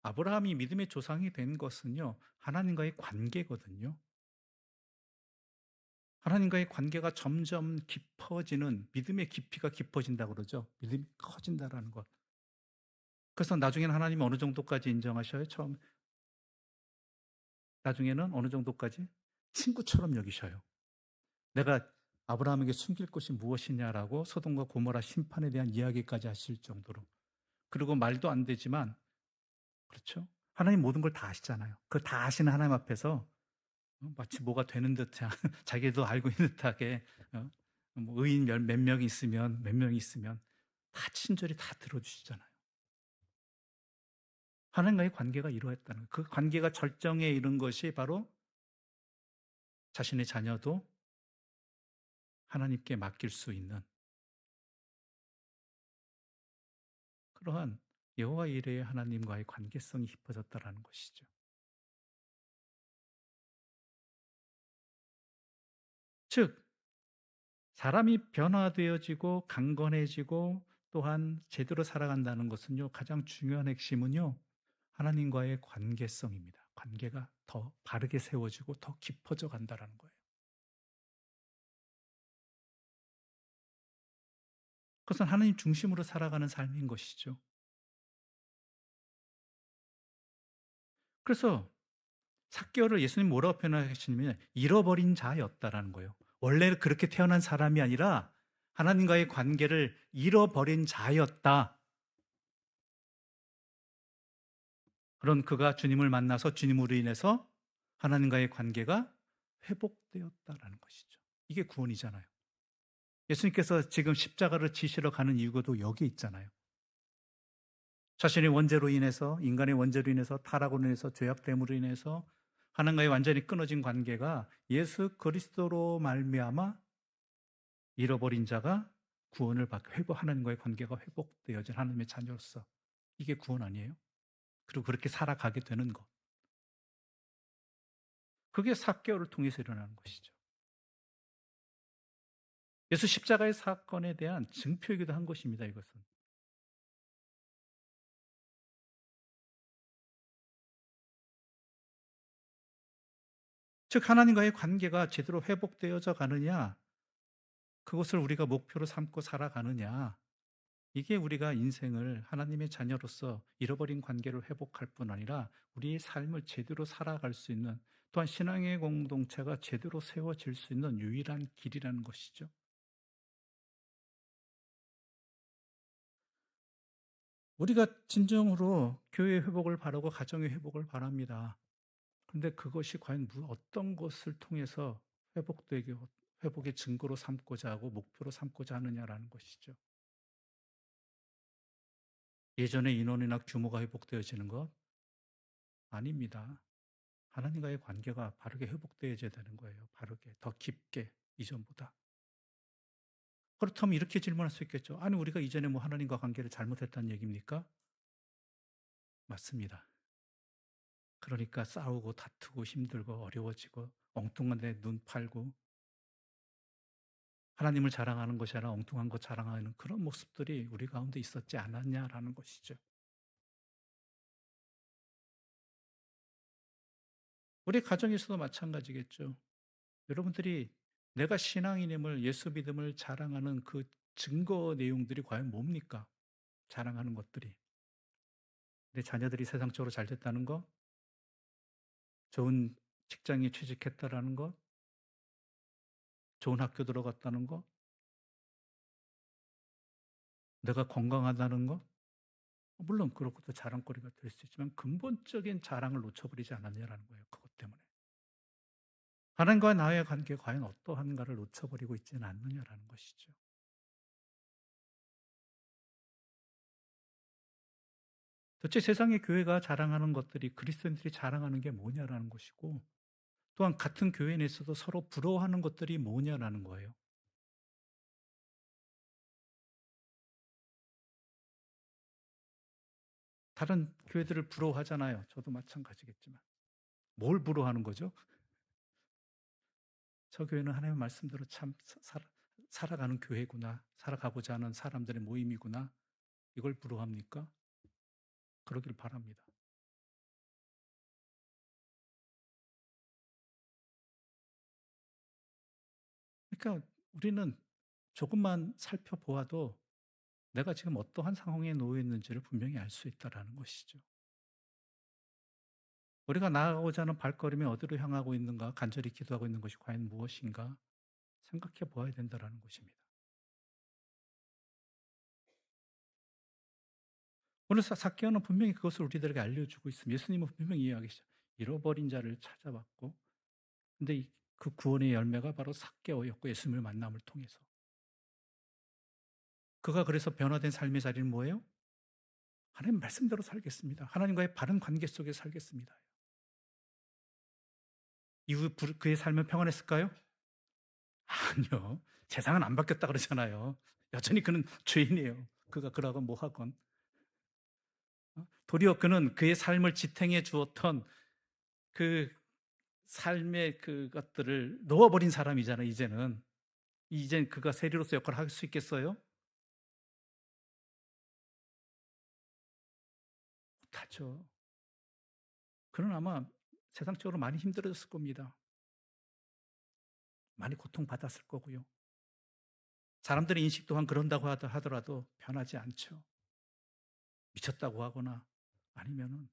아브라함이 믿음의 조상이 된 것은요, 하나님과의 관계거든요. 하나님과의 관계가 점점 깊어지는, 믿음의 깊이가 깊어진다고 그러죠. 믿음이 커진다라는 것. 그래서 나중에는 하나님이 어느 정도까지 인정하셔요? 나중에는 어느 정도까지? 친구처럼 여기셔요. 내가 아브라함에게 숨길 것이 무엇이냐라고 소돔과 고모라 심판에 대한 이야기까지 하실 정도로. 그리고 말도 안 되지만, 그렇죠? 하나님 모든 걸 다 아시잖아요. 그걸 다 아시는 하나님 앞에서 마치 뭐가 되는 듯한, 자기도 알고 있는 듯하게, 뭐 의인 몇 명이 있으면, 몇 명이 있으면 다 친절히 다 들어주시잖아요. 하나님과의 관계가 이루어졌다는 거예요. 그 관계가 절정에 이른 것이 바로 자신의 자녀도 하나님께 맡길 수 있는 그러한 여호와 이레의 하나님과의 관계성이 깊어졌다라는 것이죠. 즉 사람이 변화되어지고 강건해지고 또한 제대로 살아간다는 것은요, 가장 중요한 핵심은요, 하나님과의 관계성입니다. 관계가 더 바르게 세워지고 더 깊어져 간다는 거예요. 그것은 하나님 중심으로 살아가는 삶인 것이죠. 그래서 삭개오를 예수님 뭐라고 표현하시냐면 잃어버린 자였다라는 거예요. 원래 그렇게 태어난 사람이 아니라 하나님과의 관계를 잃어버린 자였다. 그런 그가 주님을 만나서 주님으로 인해서 하나님과의 관계가 회복되었다라는 것이죠. 이게 구원이잖아요. 예수님께서 지금 십자가를 지시러 가는 이유도 여기 있잖아요. 자신의 원죄로 인해서, 인간의 원죄로 인해서, 타락으로 인해서, 죄악됨으로 인해서 하나님과의 완전히 끊어진 관계가 예수 그리스도로 말미암아 잃어버린 자가 구원을 받고 하나님과의 관계가 회복되어진 하나님의 자녀로서, 이게 구원 아니에요? 그리고 그렇게 살아가게 되는 것. 그게 삭개오를 통해서 일어나는 것이죠. 예수 십자가의 사건에 대한 증표이기도 한 것입니다, 이것은. 즉 하나님과의 관계가 제대로 회복되어져 가느냐, 그것을 우리가 목표로 삼고 살아가느냐, 이게 우리가 인생을 하나님의 자녀로서 잃어버린 관계를 회복할 뿐 아니라 우리의 삶을 제대로 살아갈 수 있는, 또한 신앙의 공동체가 제대로 세워질 수 있는 유일한 길이라는 것이죠. 우리가 진정으로 교회의 회복을 바라고 가정의 회복을 바랍니다. 그런데 그것이 과연 어떤 것을 통해서 회복되게, 회복의 증거로 삼고자 하고 목표로 삼고자 하느냐라는 것이죠. 예전의 인원이나 규모가 회복되어지는 것? 아닙니다. 하나님과의 관계가 바르게 회복되어져야 되는 거예요. 바르게, 더 깊게, 이전보다. 그렇다면 이렇게 질문할 수 있겠죠. 아니, 우리가 이전에 뭐 하나님과 관계를 잘못했다는 얘기입니까? 맞습니다. 그러니까 싸우고 다투고 힘들고 어려워지고 엉뚱한 데 눈 팔고 하나님을 자랑하는 것이 아니라 엉뚱한 것 자랑하는 그런 모습들이 우리 가운데 있었지 않았냐라는 것이죠. 우리 가정에서도 마찬가지겠죠. 여러분들이 내가 신앙인임을, 예수 믿음을 자랑하는 그 증거 내용들이 과연 뭡니까? 자랑하는 것들이. 내 자녀들이 세상적으로 잘 됐다는 것, 좋은 직장에 취직했다라는 것, 좋은 학교 들어갔다는 것, 내가 건강하다는 것. 물론 그렇고도 자랑거리가 될 수 있지만 근본적인 자랑을 놓쳐버리지 않았냐라는 거예요. 그것 때문에. 하나님과 나의 관계가 과연 어떠한가를 놓쳐버리고 있지는 않느냐라는 것이죠. 도대체 세상의 교회가 자랑하는 것들이 그리스도인들이 자랑하는 게 뭐냐라는 것이고, 또한 같은 교회 내에서도 서로 부러워하는 것들이 뭐냐라는 거예요. 다른 교회들을 부러워하잖아요. 저도 마찬가지겠지만. 뭘 부러워하는 거죠? 저 교회는 하나님의 말씀대로 참 살아가는 교회구나. 살아가고자 하는 사람들의 모임이구나. 이걸 부러워합니까? 그러길 바랍니다. 그러니까 우리는 조금만 살펴보아도 내가 지금 어떠한 상황에 놓여 있는지를 분명히 알 수 있다라는 것이죠. 우리가 나아가고자 하는 발걸음이 어디로 향하고 있는가, 간절히 기도하고 있는 것이 과연 무엇인가 생각해 보아야 된다라는 것입니다. 오늘 삭개오는 분명히 그것을 우리들에게 알려주고 있습니다. 예수님은 분명히 이야기하시죠. 잃어버린 자를 찾아왔고, 근데 그 구원의 열매가 바로 삭개오였고, 예수님을 만남을 통해서. 그가 그래서 변화된 삶의 자리는 뭐예요? 하나님 말씀대로 살겠습니다. 하나님과의 바른 관계 속에 살겠습니다. 이후 그의 삶은 평안했을까요? 아니요. 세상은 안 바뀌었다 그러잖아요. 여전히 그는 죄인이에요. 그가 그러건 뭐하건. 도리어 그는 그의 삶을 지탱해 주었던 그 삶의 그것들을 놓아버린 사람이잖아요, 이제는. 이젠 그가 세리로서 역할을 할 수 있겠어요? 못하죠. 그는 아마 세상적으로 많이 힘들어졌을 겁니다. 많이 고통받았을 거고요. 사람들의 인식 또한 그런다고 하더라도 변하지 않죠. 미쳤다고 하거나 아니면은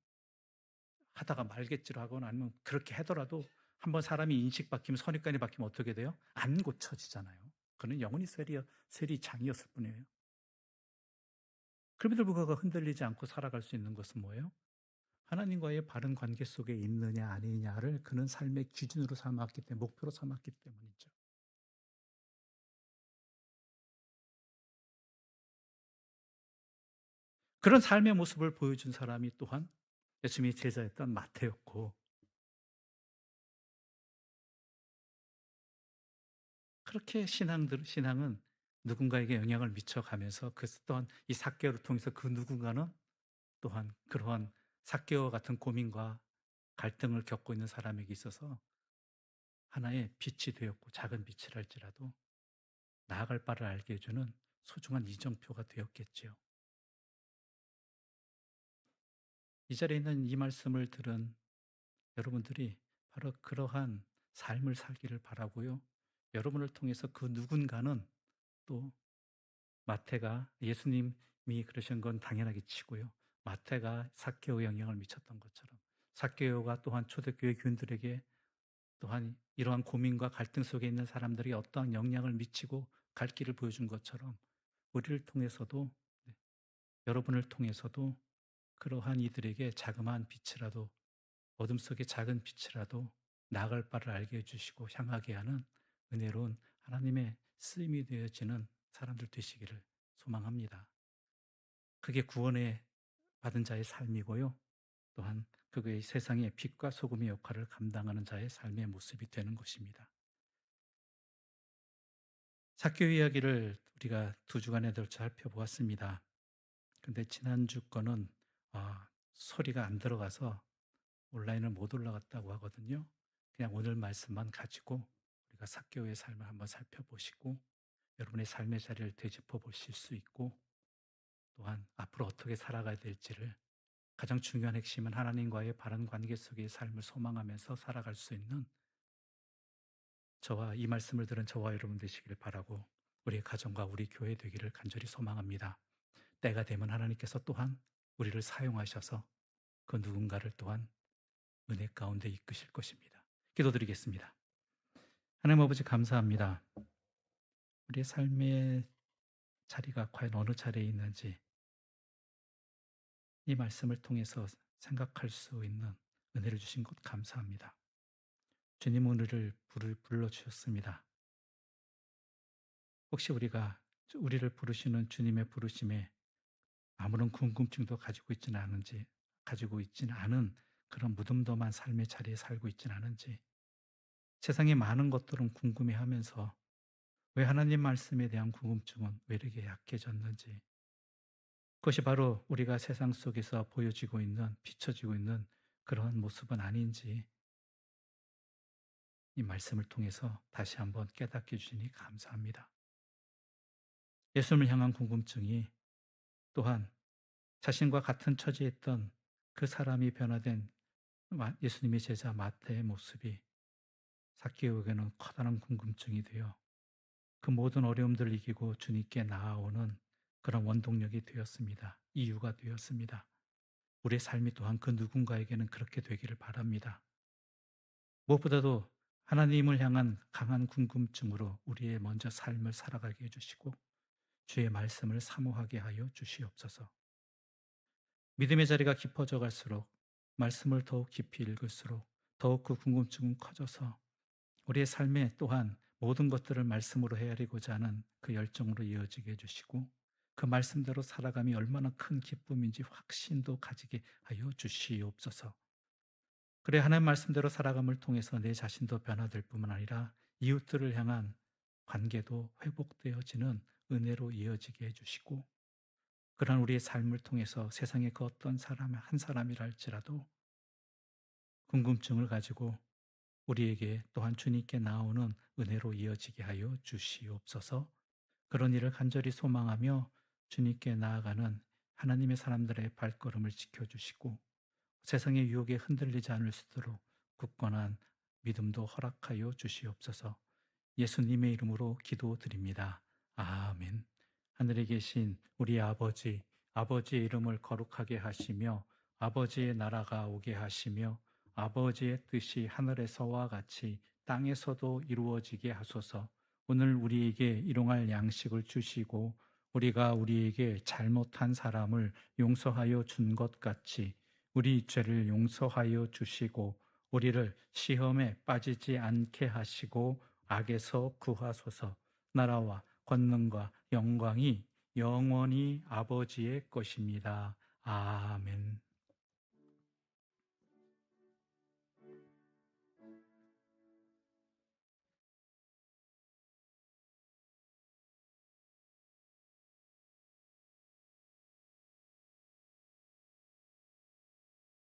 하다가 말겠지로 하거나 아니면 그렇게 하더라도 한번 사람이 인식 바뀌면 선입관이 바뀌면 어떻게 돼요? 안 고쳐지잖아요. 그는 영원히 세리장이었을 뿐이에요. 그럼에도 불구하고 흔들리지 않고 살아갈 수 있는 것은 뭐예요? 하나님과의 바른 관계 속에 있느냐 아니냐를 그는 삶의 기준으로 삼았기 때문에, 목표로 삼았기 때문이죠. 그런 삶의 모습을 보여준 사람이 또한 예수님의 제자였던 마태였고, 그렇게 신앙은 누군가에게 영향을 미쳐가면서 그 또한 이 삭개오를 통해서 그 누군가는 또한 그러한 삭개오와 같은 고민과 갈등을 겪고 있는 사람에게 있어서 하나의 빛이 되었고, 작은 빛이랄지라도 나아갈 바를 알게 해주는 소중한 이정표가 되었겠지요. 이 자리에 있는 이 말씀을 들은 여러분들이 바로 그러한 삶을 살기를 바라고요. 여러분을 통해서 그 누군가는 또 마태가 예수님이 그러신 건 당연하게 치고요. 마태가 삭개오에 영향을 미쳤던 것처럼 삭개오가 또한 초대교회 교인들에게 또한 이러한 고민과 갈등 속에 있는 사람들이 어떠한 영향을 미치고 갈 길을 보여준 것처럼 우리를 통해서도, 네, 여러분을 통해서도 그러한 이들에게 자그마한 빛이라도, 어둠 속의 작은 빛이라도 나아갈 바를 알게 해주시고 향하게 하는 은혜로운 하나님의 쓰임이 되어지는 사람들 되시기를 소망합니다. 그게 구원에 받은 자의 삶이고요. 또한 그의 세상의 빛과 소금의 역할을 감당하는 자의 삶의 모습이 되는 것입니다. 삭개오 이야기를 우리가 2주간에 걸쳐 살펴보았습니다. 근데 지난주 거는 소리가 안 들어가서 온라인을 못 올라갔다고 하거든요. 그냥 오늘 말씀만 가지고 우리가 삭개오의 삶을 한번 살펴보시고 여러분의 삶의 자리를 되짚어 보실 수 있고, 또한 앞으로 어떻게 살아가야 될지를, 가장 중요한 핵심은 하나님과의 바른 관계 속의 삶을 소망하면서 살아갈 수 있는 이 말씀을 들은 저와 여러분 되시기를 바라고, 우리 가정과 우리 교회 되기를 간절히 소망합니다. 때가 되면 하나님께서 또한 우리를 사용하셔서 그 누군가를 또한 은혜 가운데 이끄실 것입니다. 기도드리겠습니다. 하나님 아버지 감사합니다. 우리의 삶의 자리가 과연 어느 자리에 있는지 이 말씀을 통해서 생각할 수 있는 은혜를 주신 것 감사합니다. 주님 우리를 불러주셨습니다. 혹시 우리가 우리를 부르시는 주님의 부르심에 아무런 궁금증도 가지고 있지는 않은 그런 무덤덤한 삶의 자리에 살고 있지는 않은지, 세상의 많은 것들은 궁금해하면서 왜 하나님 말씀에 대한 궁금증은 왜 이렇게 약해졌는지, 그것이 바로 우리가 세상 속에서 보여지고 있는, 비춰지고 있는 그러한 모습은 아닌지, 이 말씀을 통해서 다시 한번 깨닫게 해주시니 감사합니다. 예수님을 향한 궁금증이 또한 자신과 같은 처지에 있던 그 사람이 변화된 예수님의 제자 마태의 모습이 삭개오에게는 커다란 궁금증이 되어 그 모든 어려움들을 이기고 주님께 나아오는 그런 원동력이 되었습니다. 이유가 되었습니다. 우리의 삶이 또한 그 누군가에게는 그렇게 되기를 바랍니다. 무엇보다도 하나님을 향한 강한 궁금증으로 우리의 먼저 삶을 살아가게 해주시고 주의 말씀을 사모하게 하여 주시옵소서. 믿음의 자리가 깊어져 갈수록 말씀을 더욱 깊이 읽을수록 더욱 그 궁금증은 커져서 우리의 삶에 또한 모든 것들을 말씀으로 헤아리고자 하는 그 열정으로 이어지게 해주시고 그 말씀대로 살아감이 얼마나 큰 기쁨인지 확신도 가지게 하여 주시옵소서. 그래 하나님 말씀대로 살아감을 통해서 내 자신도 변화될 뿐만 아니라 이웃들을 향한 관계도 회복되어지는 은혜로 이어지게 해주시고 그런 우리의 삶을 통해서 세상의 그 어떤 사람 한 사람이라 할지라도 궁금증을 가지고 우리에게 또한 주님께 나오는 은혜로 이어지게 하여 주시옵소서. 그런 일을 간절히 소망하며 주님께 나아가는 하나님의 사람들의 발걸음을 지켜주시고 세상의 유혹에 흔들리지 않을 수 있도록 굳건한 믿음도 허락하여 주시옵소서. 예수님의 이름으로 기도드립니다. 아멘. 하늘에 계신 우리 아버지, 아버지의 이름을 거룩하게 하시며 아버지의 나라가 오게 하시며 아버지의 뜻이 하늘에서와 같이 땅에서도 이루어지게 하소서. 오늘 우리에게 일용할 양식을 주시고 우리가 우리에게 잘못한 사람을 용서하여 준 것 같이 우리 죄를 용서하여 주시고 우리를 시험에 빠지지 않게 하시고 악에서 구하소서. 나라와 권능과 영광이 영원히 아버지의 것입니다. 아멘.